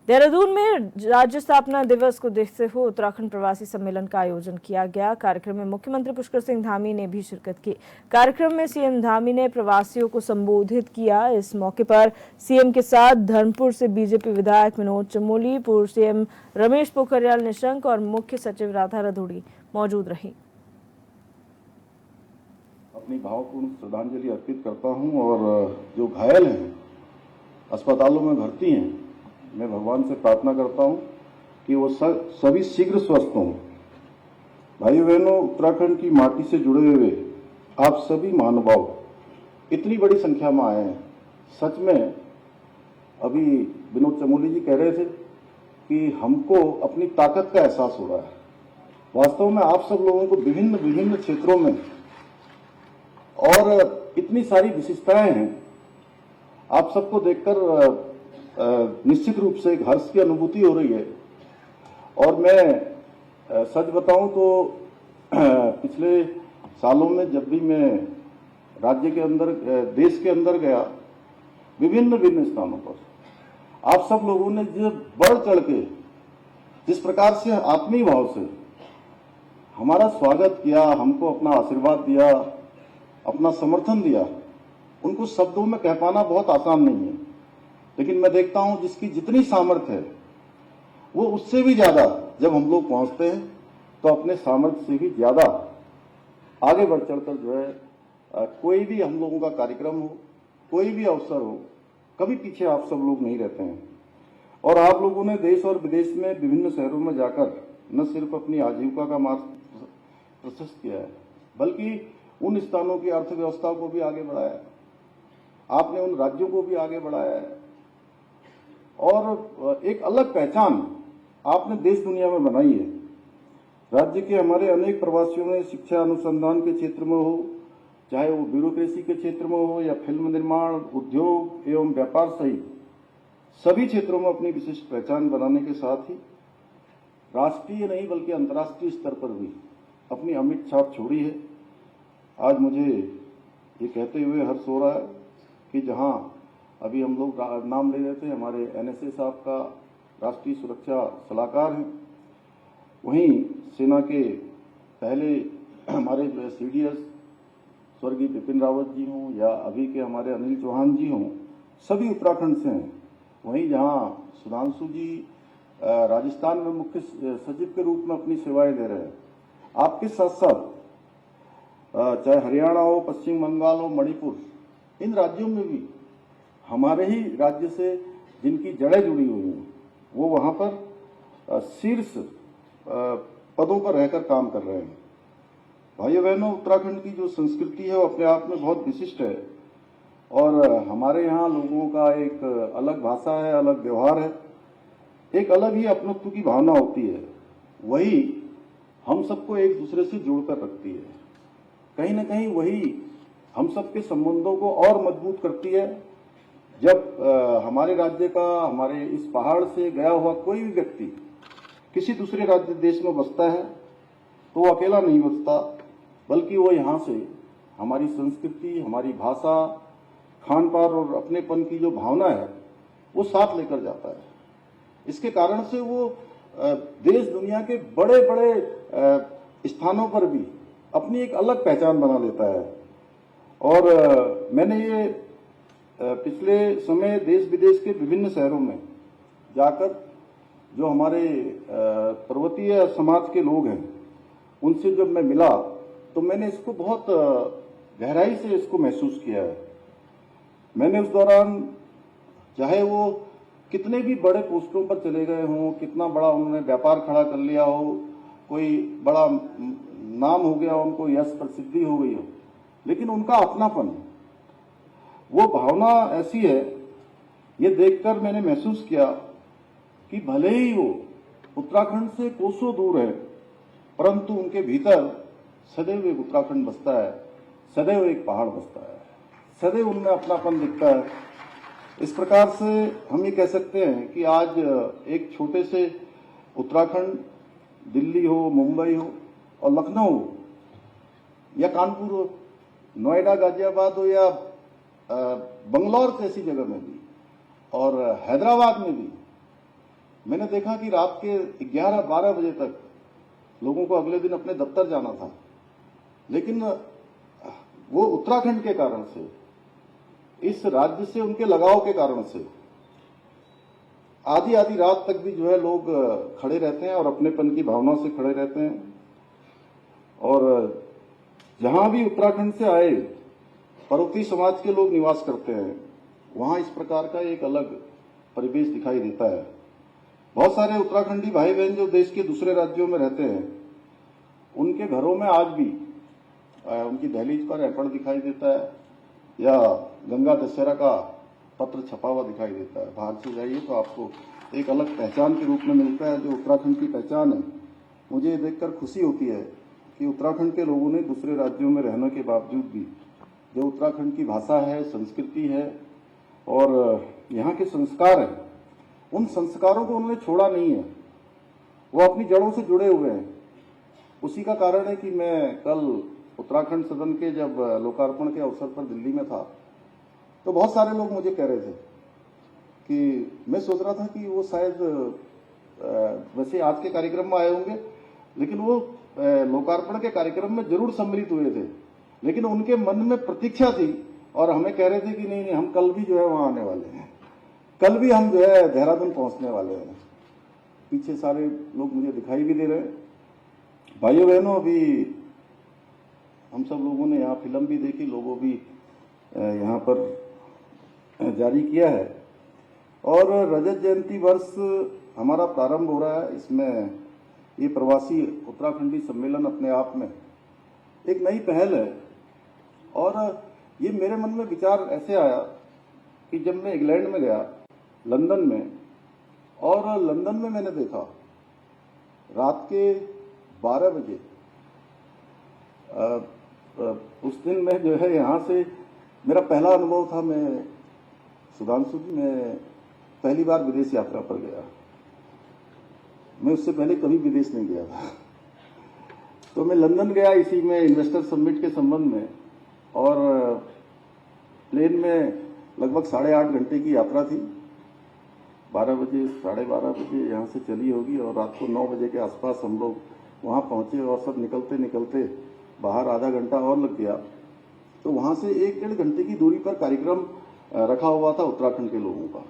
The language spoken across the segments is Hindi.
देहरादून में राज्य स्थापना दिवस को देखते हुए उत्तराखंड प्रवासी सम्मेलन का आयोजन किया गया। कार्यक्रम में मुख्यमंत्री पुष्कर सिंह धामी ने भी शिरकत की। कार्यक्रम में सीएम धामी ने प्रवासियों को संबोधित किया। इस मौके पर सीएम के साथ धर्मपुर से बीजेपी विधायक विनोद चमोली, पूर्व सीएम रमेश पोखरियाल निशंक और मुख्य सचिव राधा रधोड़ी मौजूद रही। अपनी भावपूर्ण श्रद्धांजलि अर्पित करता हूं और जो घायल हैं, अस्पतालों में भर्ती हैं, मैं भगवान से प्रार्थना करता हूं कि वो सभी शीघ्र स्वस्थ हों। भाइयों बहनों, उत्तराखंड की माटी से जुड़े हुए आप सभी महानुभाव इतनी बड़ी संख्या में आए हैं। सच में अभी विनोद चमोली जी कह रहे थे कि हमको अपनी ताकत का एहसास हो रहा है। वास्तव में आप सब लोगों को विभिन्न विभिन्न क्षेत्रों में और इतनी सारी विशेषताएं हैं, आप सबको देखकर निश्चित रूप से एक हर्ष की अनुभूति हो रही है। और मैं सच बताऊं तो पिछले सालों में जब भी मैं राज्य के अंदर, देश के अंदर गया, विभिन्न विभिन्न स्थानों पर आप सब लोगों ने जो बढ़ चढ़ के जिस प्रकार से आत्मीय भाव से हमारा स्वागत किया, हमको अपना आशीर्वाद दिया, अपना समर्थन दिया, उनको शब्दों में कह पाना बहुत आसान नहीं है। लेकिन मैं देखता हूं जिसकी जितनी सामर्थ्य है वो उससे भी ज्यादा जब हम लोग पहुंचते हैं तो अपने सामर्थ्य से भी ज्यादा आगे बढ़ चढ़कर जो है कोई भी हम लोगों का कार्यक्रम हो, कोई भी अवसर हो, कभी पीछे आप सब लोग नहीं रहते हैं। और आप लोगों ने देश और विदेश में विभिन्न शहरों में जाकर न सिर्फ अपनी आजीविका का मार्ग प्रशस्त किया है, बल्कि उन स्थानों की अर्थव्यवस्था को भी आगे बढ़ाया है। आपने उन राज्यों को भी आगे बढ़ाया है और एक अलग पहचान आपने देश दुनिया में बनाई है। राज्य के हमारे अनेक प्रवासियों ने शिक्षा अनुसंधान के क्षेत्र में हो, चाहे वो ब्यूरोक्रेसी के क्षेत्र में हो या फिल्म निर्माण, उद्योग एवं व्यापार सहित सभी क्षेत्रों में अपनी विशिष्ट पहचान बनाने के साथ ही राष्ट्रीय नहीं बल्कि अंतर्राष्ट्रीय स्तर पर भी अपनी अमिट छाप छोड़ी है। आज मुझे ये कहते हुए हर्ष हो रहा है कि जहां अभी हम लोग नाम ले रहे थे, हमारे एनएसए साहब का राष्ट्रीय सुरक्षा सलाहकार हैं, वहीं सेना के पहले हमारे सीडीएस स्वर्गीय बिपिन रावत जी हों या अभी के हमारे अनिल चौहान जी हों, सभी उत्तराखंड से हैं। वहीं जहां सुधांशु जी राजस्थान में मुख्य सचिव के रूप में अपनी सेवाएं दे रहे हैं, आपके साथ साथ चाहे हरियाणा हो, पश्चिम बंगाल हो, मणिपुर, इन राज्यों में भी हमारे ही राज्य से जिनकी जड़ें जुड़ी हुई हैं वो वहां पर शीर्ष पदों पर रहकर काम कर रहे हैं। भाइयों बहनों, उत्तराखंड की जो संस्कृति है वो अपने आप में बहुत विशिष्ट है और हमारे यहाँ लोगों का एक अलग भाषा है, अलग व्यवहार है, एक अलग ही अपनत्व की भावना होती है। वही हम सबको एक दूसरे से जोड़कर रखती है। कहीं ना कहीं वही हम सबके संबंधों को और मजबूत करती है। जब हमारे राज्य का, हमारे इस पहाड़ से गया हुआ कोई भी व्यक्ति किसी दूसरे राज्य देश में बसता है तो वो अकेला नहीं बसता, बल्कि वो यहाँ से हमारी संस्कृति, हमारी भाषा, खान पान और अपनेपन की जो भावना है वो साथ लेकर जाता है। इसके कारण से वो देश दुनिया के बड़े बड़े स्थानों पर भी अपनी एक अलग पहचान बना लेता है। और मैंने ये पिछले समय देश विदेश के विभिन्न शहरों में जाकर जो हमारे पर्वतीय समाज के लोग हैं उनसे जब मैं मिला तो मैंने इसको बहुत गहराई से इसको महसूस किया है। मैंने उस दौरान, चाहे वो कितने भी बड़े पोस्टों पर चले गए हों, कितना बड़ा उन्होंने व्यापार खड़ा कर लिया हो, कोई बड़ा नाम हो गया, उनको यश प्रसिद्धि हो गई हो, लेकिन उनका अपनापन, वो भावना ऐसी है, ये देखकर मैंने महसूस किया कि भले ही वो उत्तराखंड से कोसों दूर है, परंतु उनके भीतर सदैव एक उत्तराखंड बसता है, सदैव एक पहाड़ बसता है, सदैव उनमें अपनापन दिखता है। इस प्रकार से हम ये कह सकते हैं कि आज एक छोटे से उत्तराखंड, दिल्ली हो, मुंबई हो और लखनऊ हो या कानपुर हो, नोएडा, गाजियाबाद हो या बंगलौर जैसी जगह में भी और हैदराबाद में भी मैंने देखा कि रात के 11-12 बजे तक लोगों को अगले दिन अपने दफ्तर जाना था, लेकिन वो उत्तराखंड के कारण से, इस राज्य से उनके लगाव के कारण से आधी आधी रात तक भी जो है लोग खड़े रहते हैं और अपनेपन की भावना से खड़े रहते हैं। और जहां भी उत्तराखंड से आए पर्वतीय समाज के लोग निवास करते हैं, वहां इस प्रकार का एक अलग परिवेश दिखाई देता है। बहुत सारे उत्तराखंडी भाई बहन जो देश के दूसरे राज्यों में रहते हैं, उनके घरों में आज भी उनकी दहलीज पर ऐपण दिखाई देता है या गंगा दशहरा का पत्र छपा हुआ दिखाई देता है। बाहर से जाइए तो आपको एक अलग पहचान के रूप में मिलता है, जो उत्तराखंड की पहचान है। मुझे ये देखकर खुशी होती है कि उत्तराखंड के लोगों ने दूसरे राज्यों में रहने के बावजूद भी जो उत्तराखंड की भाषा है, संस्कृति है और यहाँ के संस्कार हैं, उन संस्कारों को उन्होंने छोड़ा नहीं है। वो अपनी जड़ों से जुड़े हुए हैं। उसी का कारण है कि मैं कल उत्तराखंड सदन के जब लोकार्पण के अवसर पर दिल्ली में था, तो बहुत सारे लोग मुझे कह रहे थे कि मैं सोच रहा था कि वो शायद वैसे आज के कार्यक्रम में आए होंगे, लेकिन वो लोकार्पण के कार्यक्रम में जरूर सम्मिलित हुए थे, लेकिन उनके मन में प्रतीक्षा थी और हमें कह रहे थे कि नहीं हम कल भी जो है वहां आने वाले हैं, कल भी हम जो है देहरादून पहुंचने वाले हैं। पीछे सारे लोग मुझे दिखाई भी दे रहे हैं। भाइयों बहनों, अभी हम सब लोगों ने यहाँ फिल्म भी देखी, लोगों भी यहाँ पर जारी किया है और रजत जयंती वर्ष हमारा प्रारंभ हो रहा है। इसमें ये प्रवासी उत्तराखंडी सम्मेलन अपने आप में एक नई पहल है और ये मेरे मन में विचार ऐसे आया कि जब मैं इंग्लैंड में गया, लंदन में, और लंदन में मैंने देखा रात के 12 बजे उस दिन मैं जो है यहाँ से, मेरा पहला अनुभव था, मैं सुधांशु जी, मैं पहली बार विदेश यात्रा पर गया। मैं उससे पहले कभी विदेश नहीं गया था। तो मैं लंदन गया इसी में इन्वेस्टर समिट के संबंध में, और प्लेन में लगभग 8.5 घंटे की यात्रा थी। 12 बजे 12:30 बजे यहाँ से चली होगी और रात को 9 बजे के आसपास हम लोग वहाँ पहुंचे और सब निकलते निकलते बाहर आधा घंटा और लग गया। तो वहाँ से 1-1.5 घंटे की दूरी पर कार्यक्रम रखा हुआ था उत्तराखंड के लोगों का।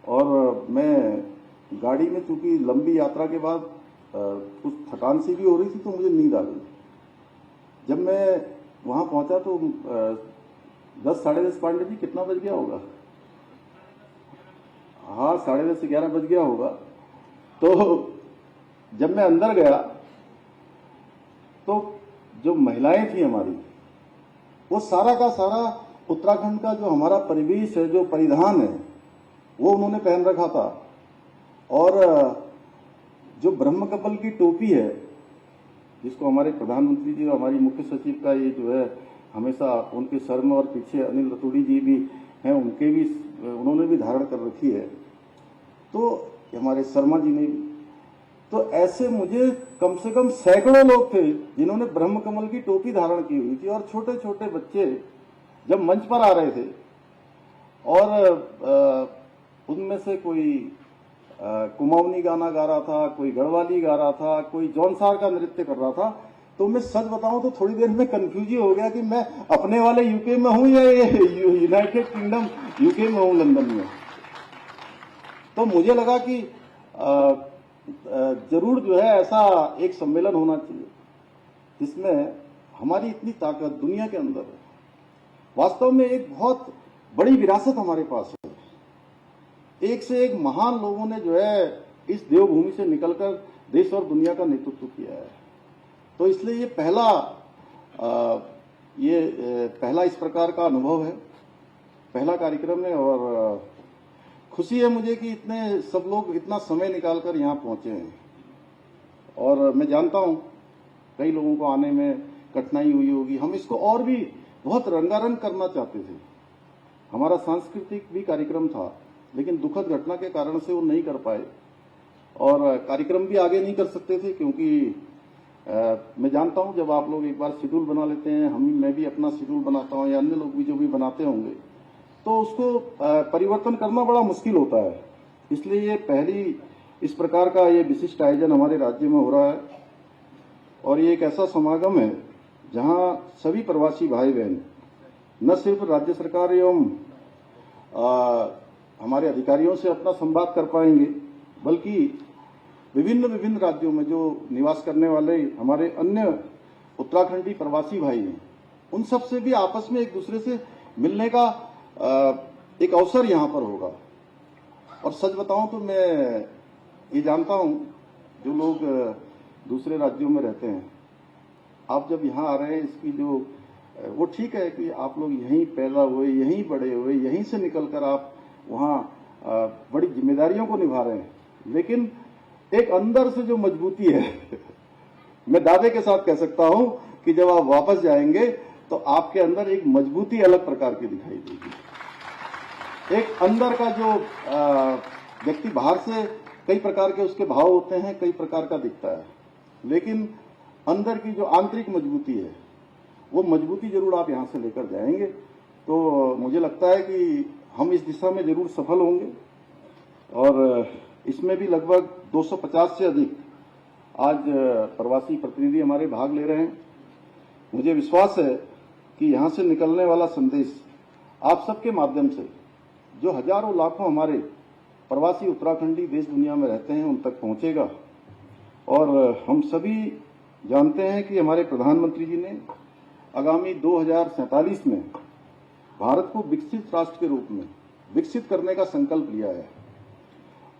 और मैं गाड़ी में, चूंकि लंबी यात्रा के बाद कुछ थकान सी भी हो रही थी, तो मुझे नींद आ गई। जब मैं वहाँ पहुंचा तो 10-10:30 पांडे जी, कितना बज गया होगा? हाँ, 10:30-11 बज गया होगा। तो जब मैं अंदर गया तो जो महिलाएं थी हमारी, वो सारा का सारा उत्तराखंड का जो हमारा परिवेश है, जो परिधान है, वो उन्होंने पहन रखा था। और जो ब्रह्म कमल की टोपी है, जिसको हमारे प्रधानमंत्री जी और हमारी मुख्य सचिव का ये जो है हमेशा उनके सर में, और पीछे अनिल रतूड़ी जी भी हैं, उन्होंने भी धारण कर रखी है, तो हमारे शर्मा जी ने भी। तो ऐसे मुझे कम से कम सैकड़ों लोग थे जिन्होंने ब्रह्म कमल की टोपी धारण की हुई थी। और छोटे छोटे बच्चे जब मंच पर आ रहे थे और उनमें से कोई कुमाऊनी गाना गा रहा था, कोई गढ़वाली गा रहा था, कोई जौनसार का नृत्य कर रहा था, तो मैं सच बताऊं तो थोड़ी देर में कंफ्यूज ही हो गया कि मैं अपने वाले यूके में हूं या ये यूनाइटेड किंगडम यूके में हूं, लंदन में। तो मुझे लगा कि जरूर जो है ऐसा एक सम्मेलन होना चाहिए जिसमें हमारी इतनी ताकत दुनिया के अंदर है। वास्तव में एक बहुत बड़ी विरासत हमारे पास है। एक से एक महान लोगों ने जो है इस देवभूमि से निकलकर देश और दुनिया का नेतृत्व किया है। तो इसलिए ये पहला इस प्रकार का अनुभव है, पहला कार्यक्रम है। और खुशी है मुझे कि इतने सब लोग इतना समय निकालकर यहाँ पहुंचे हैं। और मैं जानता हूँ कई लोगों को आने में कठिनाई हुई होगी। हम इसको और भी बहुत रंगारंग करना चाहते थे। हमारा सांस्कृतिक भी कार्यक्रम था, लेकिन दुखद घटना के कारण से वो नहीं कर पाए और कार्यक्रम भी आगे नहीं कर सकते थे, क्योंकि मैं जानता हूं जब आप लोग एक बार शेड्यूल बना लेते हैं, मैं भी अपना शेड्यूल बनाता हूं या अन्य लोग भी जो भी बनाते होंगे, तो उसको परिवर्तन करना बड़ा मुश्किल होता है। इसलिए ये पहली इस प्रकार का ये विशिष्ट आयोजन हमारे राज्य में हो रहा है और ये एक ऐसा समागम है जहां सभी प्रवासी भाई बहन न सिर्फ राज्य सरकार एवं हमारे अधिकारियों से अपना संवाद कर पाएंगे, बल्कि विभिन्न राज्यों में जो निवास करने वाले हमारे अन्य उत्तराखंडी प्रवासी भाई हैं, उन सब से भी आपस में एक दूसरे से मिलने का एक अवसर यहां पर होगा। और सच बताऊं तो मैं ये जानता हूं, जो लोग दूसरे राज्यों में रहते हैं, आप जब यहाँ आ रहे हैं, इसकी जो वो ठीक है कि आप लोग यहीं पैदा हुए, यहीं बड़े हुए, यहीं से निकलकर आप वहाँ बड़ी जिम्मेदारियों को निभा रहे हैं, लेकिन एक अंदर से जो मजबूती है मैं दावे के साथ कह सकता हूं कि जब आप वापस जाएंगे तो आपके अंदर एक मजबूती अलग प्रकार की दिखाई देगी। एक अंदर का जो व्यक्ति बाहर से कई प्रकार के उसके भाव होते हैं, कई प्रकार का दिखता है, लेकिन अंदर की जो आंतरिक मजबूती है, वो मजबूती जरूर आप यहां से लेकर जाएंगे। तो मुझे लगता है कि हम इस दिशा में जरूर सफल होंगे और इसमें भी लगभग 250 से अधिक आज प्रवासी प्रतिनिधि हमारे भाग ले रहे हैं। मुझे विश्वास है कि यहां से निकलने वाला संदेश आप सबके माध्यम से जो हजारों लाखों हमारे प्रवासी उत्तराखंडी देश दुनिया में रहते हैं उन तक पहुंचेगा। और हम सभी जानते हैं कि हमारे प्रधानमंत्री जी ने आगामी 2047 में भारत को विकसित राष्ट्र के रूप में विकसित करने का संकल्प लिया है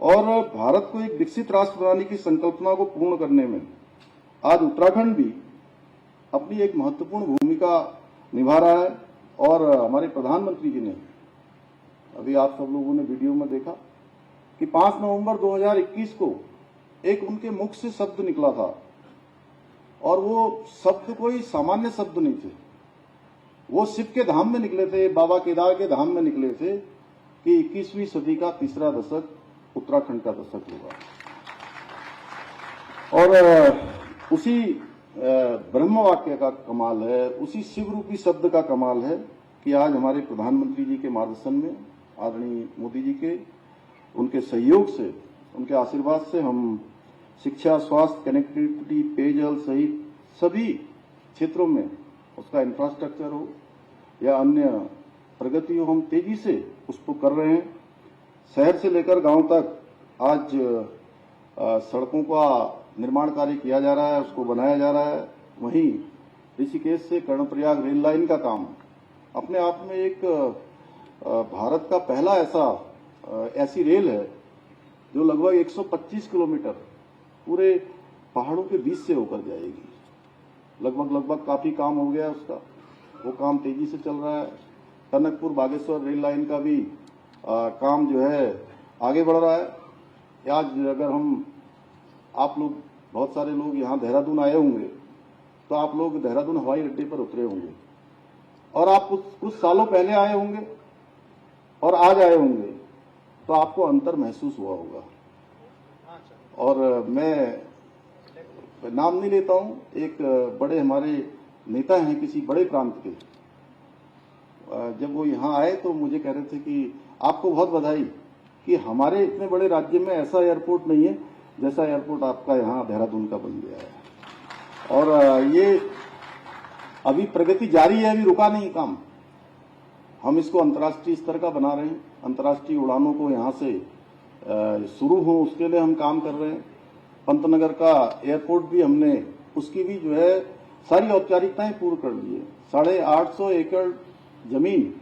और भारत को एक विकसित राष्ट्र बनाने की संकल्पना को पूर्ण करने में आज उत्तराखंड भी अपनी एक महत्वपूर्ण भूमिका निभा रहा है। और हमारे प्रधानमंत्री जी ने, अभी आप सब लोगों ने वीडियो में देखा कि 5 नवंबर 2021 को एक उनके मुख से शब्द निकला था और वो शब्द कोई सामान्य शब्द नहीं थे, वो शिव के धाम में निकले थे, बाबा केदार के धाम में निकले थे कि 21वीं सदी का तीसरा दशक उत्तराखंड का दशक होगा। और उसी ब्रह्म वाक्य का कमाल है, उसी शिव रूपी शब्द का कमाल है कि आज हमारे प्रधानमंत्री जी के मार्गदर्शन में, आदरणीय मोदी जी के उनके सहयोग से, उनके आशीर्वाद से हम शिक्षा, स्वास्थ्य, कनेक्टिविटी, पेयजल सहित सभी क्षेत्रों में उसका इंफ्रास्ट्रक्चर हो या अन्य प्रगति हो, हम तेजी से उसको कर रहे हैं। शहर से लेकर गांव तक आज सड़कों का निर्माण कार्य किया जा रहा है, उसको बनाया जा रहा है। वहीं ऋषिकेश से कर्णप्रयाग रेल लाइन का काम अपने आप में एक भारत का पहला ऐसी रेल है जो लगभग 125 किलोमीटर पूरे पहाड़ों के बीच से होकर जाएगी। लगभग काफी काम हो गया उसका, वो काम तेजी से चल रहा है। टनकपुर बागेश्वर रेल लाइन का भी काम जो है आगे बढ़ रहा है। आज अगर आप लोग, बहुत सारे लोग यहाँ देहरादून आए होंगे तो आप लोग देहरादून हवाई अड्डे पर उतरे होंगे और आप कुछ सालों पहले आए होंगे और आज आए होंगे तो आपको अंतर महसूस हुआ होगा। और मैं नाम नहीं लेता हूं, एक बड़े हमारे नेता हैं किसी बड़े प्रांत के, जब वो यहाँ आए तो मुझे कह रहे थे कि आपको बहुत बधाई कि हमारे इतने बड़े राज्य में ऐसा एयरपोर्ट नहीं है जैसा एयरपोर्ट आपका यहाँ देहरादून का बन गया है। और ये अभी प्रगति जारी है, अभी रुका नहीं काम। हम इसको अंतर्राष्ट्रीय स्तर का बना रहे हैं, अंतर्राष्ट्रीय उड़ानों को यहाँ से शुरू हो उसके लिए हम काम कर रहे हैं। पंतनगर का एयरपोर्ट भी हमने, उसकी भी जो है सारी औपचारिकताएं पूर्ण कर ली है। 850 एकड़ जमीन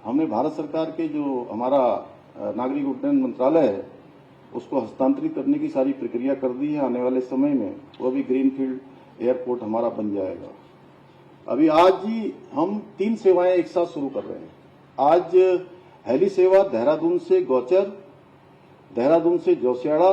हमने भारत सरकार के जो हमारा नागरिक उड्डयन मंत्रालय है उसको हस्तांतरित करने की सारी प्रक्रिया कर दी है। आने वाले समय में वो भी ग्रीनफील्ड एयरपोर्ट हमारा बन जाएगा। अभी आज ही हम 3 सेवाएं एक साथ शुरू कर रहे हैं। आज हेली सेवा देहरादून से गौचर, देहरादून से जोशियाड़ा